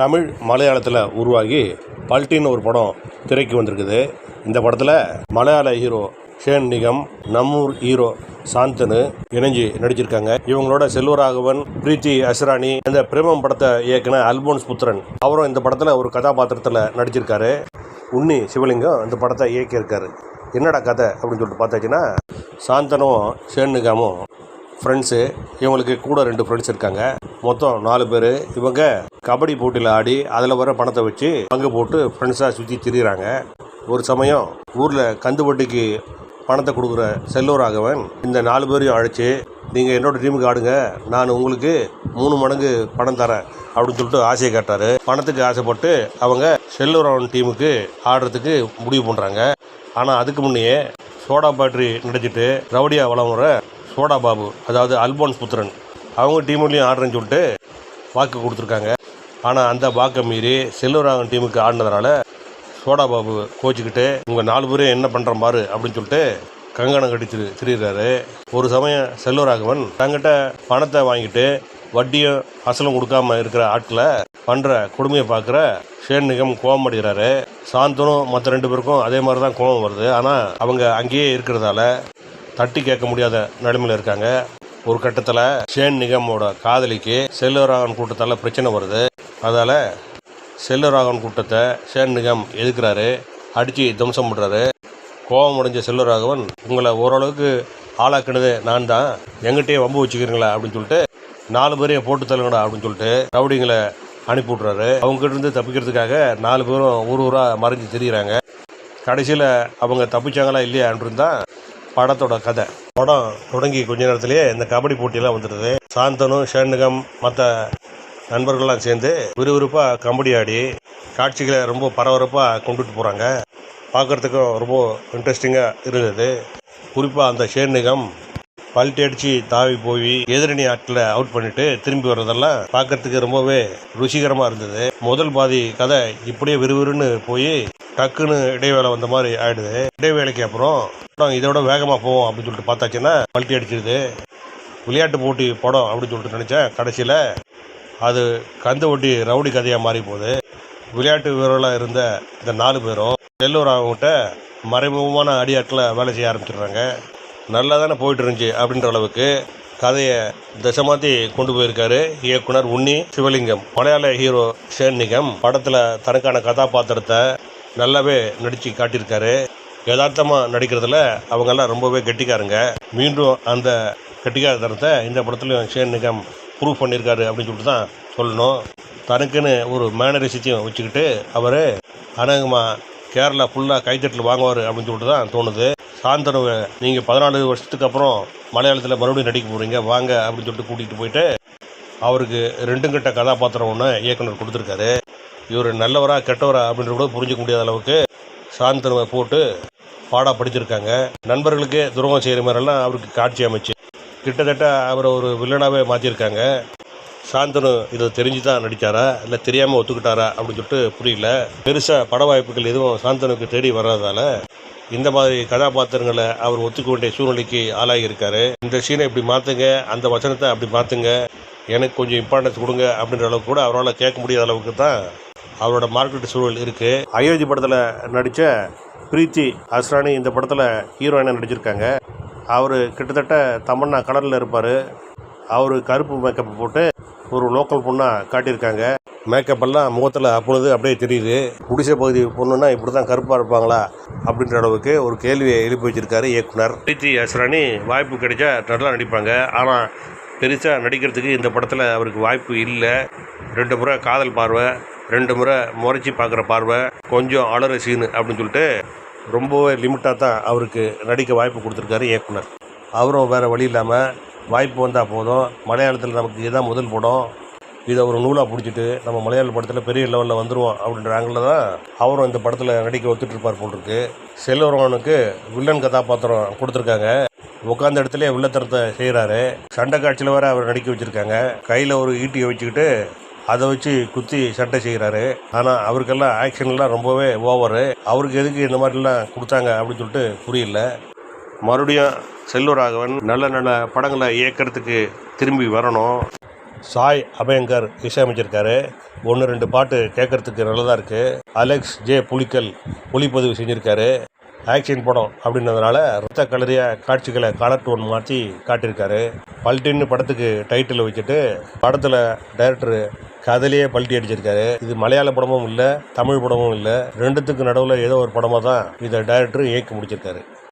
தமிழ் மலையாளத்தில் உருவாகி பல்ட்டின்னு ஒரு படம் திரைக்கு வந்திருக்குது. இந்த படத்தில் மலையாள ஹீரோ ஷேன் நிகம், நம்மூர் ஹீரோ சாந்தனு இணைஞ்சு நடிச்சிருக்காங்க. இவங்களோட செல்வராகவன், பிரீத்தி அஸ்ரானி, இந்த பிரேமம் படத்தை இயக்குன அல்போன்ஸ் புத்திரன் அவரும் இந்த படத்தில் ஒரு கதாபாத்திரத்தில் நடிச்சிருக்காரு. உன்னி சிவலிங்கம் இந்த படத்தை இயக்கியிருக்காரு. என்னடா கதை அப்படின்னு சொல்லிட்டு பார்த்தாச்சுன்னா, சாந்தனும் ஷேன் நிகமும் ஃப்ரெண்ட்ஸு. இவங்களுக்கு கூட 2 ஃப்ரெண்ட்ஸ் இருக்காங்க. மொத்தம் 4 பேர். இவங்க கபடி போட்டியில் ஆடி அதில் வர பணத்தை வச்சு பங்கு போட்டு ஃப்ரெண்ட்ஸாக சுற்றி திரிகிறாங்க. ஒரு சமயம் ஊரில் கந்து வட்டிக்கு பணத்தை கொடுக்குற செல்வராகவன் இந்த 4 பேரையும் அழைச்சி, நீங்கள் என்னோடய டீமுக்கு ஆடுங்க, நான் உங்களுக்கு 3 மடங்கு பணம் தரேன் அப்படின்னு சொல்லிட்டு ஆசையை காட்டார். பணத்துக்கு ஆசைப்பட்டு அவங்க செல்வராகவன் டீமுக்கு ஆடுறதுக்கு முடிவு பண்ணுறாங்க. ஆனால் அதுக்கு முன்னையே சோடா பேட்டரி நடிச்சிட்டு ரவுடியாக வளம் வர சோடா பாபு, அதாவது அல்போன்ஸ் புத்திரன், அவங்க டீம்லேயும் ஆடுறேன்னு சொல்லிட்டு வாக்கு கொடுத்துருக்காங்க. ஆனால் அந்த வாக்கை மீறி செல்வராகவன் டீமுக்கு ஆடினதுனால சோடா பாபு கோச்சிக்கிட்டு உங்கள் 4 பேரும் என்ன பண்ணுற பாரு அப்படின்னு சொல்லிட்டு கங்கணம் கட்டி திரிகிறாரு. ஒரு சமயம் செல்வராகவன் தங்கிட்ட பணத்தை வாங்கிட்டு வட்டியும் அசலும் கொடுக்காம இருக்கிற ஆட்களை பண்ணுற கொடுமையை பார்க்குற ஷேன் நிகம் கோபம் அடைகிறாரு. சாந்தனும் மற்ற 2 பேருக்கும் அதே மாதிரி தான் கோபம் வருது. ஆனால் அவங்க அங்கேயே இருக்கிறதால தட்டி கேட்க முடியாத நிலைமையில் இருக்காங்க. ஒரு கட்டத்தில் ஷேன் நிகமோட காதலிக்கு செல்வராகவன் கூட்டத்தால் பிரச்சனை வருது. அதால் செல்வராகவன் கூட்டத்தை ஷேன் நிகம் எதுக்குறாரு, அடித்து துவம்சம் பண்ணுறாரு. கோபம் அடைஞ்ச செல்வராகவன், உங்களை ஓரளவுக்கு ஆளாக்குனது நான் தான், எங்கிட்டே வம்பு வச்சுக்கிறீங்களா அப்படின்னு சொல்லிட்டு 4 பேரையும் போட்டு தள்ளுங்கடா அப்படின்னு சொல்லிட்டு ரவுடிங்களை அனுப்பி விட்றாரு. அவங்ககிட்ட இருந்து தப்பிக்கிறதுக்காக 4 பேரும் ஊராக மறைஞ்சு திரிகிறாங்க. கடைசியில் அவங்க தப்பிச்சாங்களா இல்லையான்றது தான் படத்தோட கதை. படம் தொடங்கி கொஞ்ச நேரத்திலேயே இந்த கபடி போட்டியெல்லாம் வந்துடுது. சாந்தனும் ஷேன் நிகம் மற்ற நண்பர்கள்லாம் சேர்ந்து விறுவிறுப்பாக கபடி ஆடி காட்சிகளை ரொம்ப பரபரப்பாக கொண்டுட்டு போகிறாங்க. பார்க்குறதுக்கும் ரொம்ப இன்ட்ரெஸ்டிங்காக இருந்தது. குறிப்பாக அந்த ஷேன் நிகம் பல்ட்டி அடித்து தாவி போய் எதிரணி ஆட்களை அவுட் பண்ணிவிட்டு திரும்பி வர்றதெல்லாம் பார்க்குறதுக்கு ரொம்பவே ருசிகரமாக இருந்தது. முதல் பாதி கதை இப்படியே விறுவிறுன்னு போய் டக்குன்னு இடைவேளை வந்த மாதிரி ஆயிடுது. இடைவேளைக்கு அப்புறம் இதோட வேகமாக போவோம் அப்படின்னு சொல்லிட்டு பார்த்தாச்சுன்னா பல்ட்டி அடிச்சிடுது. விளையாட்டு போட்டி படம் அப்படின்னு சொல்லிட்டு நினச்சேன். கடைசியில் அது கந்து வட்டி ரவுடி கதையாக மாறி போகுது. விளையாட்டு வீரர்களாக இருந்த இந்த 4 பேரும் செல்வராகவன்கிட்ட மறைமுகமான அடியாட்களை வேலை செய்ய ஆரம்பிச்சிடுறாங்க. நல்லா தானே போயிட்டு இருந்துச்சு அப்படின்ற அளவுக்கு கதையை திசை மாற்றி கொண்டு போயிருக்காரு இயக்குனர் உன்னி சிவலிங்கம். மலையாள ஹீரோ ஷேன் நிகம் படத்தில் தனக்கான கதாபாத்திரத்தை நல்லாவே நடித்து காட்டியிருக்காரு. யதார்த்தமாக நடிக்கிறதுல அவங்கெல்லாம் ரொம்பவே கெட்டிக்காருங்க. மீண்டும் அந்த கெட்டிக்காரத்தனத்தை இந்த படத்துலையும் ஷேன் நிகம் ப்ரூவ் பண்ணியிருக்காரு அப்படின்னு சொல்லிட்டு தான் சொல்லணும். தனக்குன்னு ஒரு மேனரிசத்தையும் வச்சுக்கிட்டு அவர் அநேகமாக கேரளா ஃபுல்லாக கைத்தட்டில் வாங்குவார் அப்படின்னு சொல்லிட்டு தான் தோணுது. சாந்தனுவை நீங்கள் 14 வருஷத்துக்கு அப்புறம் மலையாளத்தில் மறுபடியும் நடிக்க போகிறீங்க வாங்க அப்படின்னு சொல்லிட்டு கூட்டிகிட்டு போயிட்டு அவருக்கு 2 கட்ட கதாபாத்திரம் ஒன்று இயக்குனர் கொடுத்துருக்காரு. இவர் நல்லவரா கெட்டவரா அப்படின்ற கூட புரிஞ்சிக்க முடியாத அளவுக்கு சாந்தனுவை போட்டு பாடாக படிச்சிருக்காங்க. நண்பர்களுக்கே துரோகம் செய்கிற மாதிரிலாம் அவருக்கு காட்சி அமைச்சு கிட்டத்தட்ட அவரை ஒரு வில்லனாகவே மாற்றிருக்காங்க. சாந்தனு இதை தெரிஞ்சு தான் நடித்தாரா இல்லை தெரியாமல் ஒத்துக்கிட்டாரா அப்படின்னு சொல்லிட்டு புரியல. பெருசாக பட வாய்ப்புகள் எதுவும் சாந்தனுக்கு தேடி வர்றதால இந்த மாதிரி கதாபாத்திரங்களை அவர் ஒத்துக்க வேண்டிய சூழ்நிலைக்கு ஆளாகி இருக்காரு. இந்த சீனை இப்படி மாற்றுங்க, அந்த வசனத்தை அப்படி மாற்றுங்க, எனக்கு கொஞ்சம் இம்பார்ட்டன்ஸ் கொடுங்க அப்படின்ற அளவுக்கு கூட அவரால் கேட்க முடியாத அளவுக்கு தான் அவரோட மார்க்கெட் சூழல் இருக்குது. அயோத்தி படத்தில் நடித்த பிரீத்தி அஸ்ரானி இந்த படத்தில் ஹீரோயினாக நடிச்சிருக்காங்க. அவர் கிட்டத்தட்ட தமன்னா கலரில் இருப்பார். அவர் கருப்பு மேக்கப் போட்டு ஒரு லோக்கல் பொண்ணாக காட்டியிருக்காங்க. மேக்கப் எல்லாம் முகத்தில் அப்பொழுது அப்படியே தெரியுது. குடிசை பகுதி பொண்ணுன்னா இப்படி தான் கருப்பாக இருப்பாங்களா அப்படின்ற அளவுக்கு ஒரு கேள்வியை எழுப்பி வச்சிருக்காரு இயக்குனர். பிரீத்தி அஸ்ரானி வாய்ப்பு கிடைச்சா நல்லா நடிப்பாங்க. ஆனால் பெருசாக நடிக்கிறதுக்கு இந்த படத்தில் அவருக்கு வாய்ப்பு இல்லை. 2 முறை காதல் பார்வை, 2 முறை முறைச்சி பார்க்குற பார்வை, கொஞ்சம் அலற சீனு அப்படின்னு சொல்லிட்டு ரொம்பவே லிமிட்டாக தான் அவருக்கு நடிக்க வாய்ப்பு கொடுத்துருக்காரு இயக்குனர். அவரும் வேறு வழி இல்லாமல் வாய்ப்பு வந்தால் போதும், மலையாளத்தில் நமக்கு இதுதான் முதல் படம், இதை ஒரு நூலாக பிடிச்சிட்டு நம்ம மலையாள படத்தில் பெரிய லெவலில் வந்துடுவோம் அப்படின்ற ஆங்கிளில் தான் அவரும் இந்த படத்தில் நடிக்க ஒத்துட்ருப்பார் போட்டிருக்கு. செல்வராகவனுக்கு வில்லன் கதாபாத்திரம் கொடுத்துருக்காங்க. உட்காந்த இடத்துல வில்லத்தனத்தை செய்கிறாரு. சண்டை காட்சியில் வேறு அவர் நடிக்க வச்சுருக்காங்க. கையில் ஒரு ஈட்டியை வச்சுக்கிட்டு அதை வச்சு குத்தி சட்டை செய்கிறாரு. ஆனால் அவருக்கெல்லாம் ஆக்ஷன்லாம் ரொம்பவே ஓவரு. அவருக்கு எதுக்கு இந்த மாதிரிலாம் கொடுத்தாங்க அப்படின்னு சொல்லிட்டு புரியல. மறுபடியும் செல்வராகவன் நல்ல நல்ல படங்களை இயக்கிறதுக்கு திரும்பி வரணும். சாய் அபயங்கர் இசையமைச்சிருக்காரு. 1-2 பாட்டு கேட்கறதுக்கு நல்லதாக இருக்குது. அலெக்ஸ் ஜே புலிக்கல் ஒளிப்பதிவு செஞ்சுருக்காரு. ஆக்ஷன் படம் அப்படின்றதுனால ரத்த கலரியா காட்சிகளை கலர் டோன் மாற்றி காட்டியிருக்காரு. பல்ட்டின்னு படத்துக்கு டைட்டில் வச்சுட்டு படத்தில் டைரக்டர் கதையிலேயே பல்ட்டி அடிச்சிருக்காரு. இது மலையாள படமும் இல்லை, தமிழ் படமும் இல்லை, ரெண்டுத்துக்கு நடுவில் ஏதோ ஒரு படமாக தான் இதை டைரக்டர் இயக்கி முடிச்சிருக்காரு.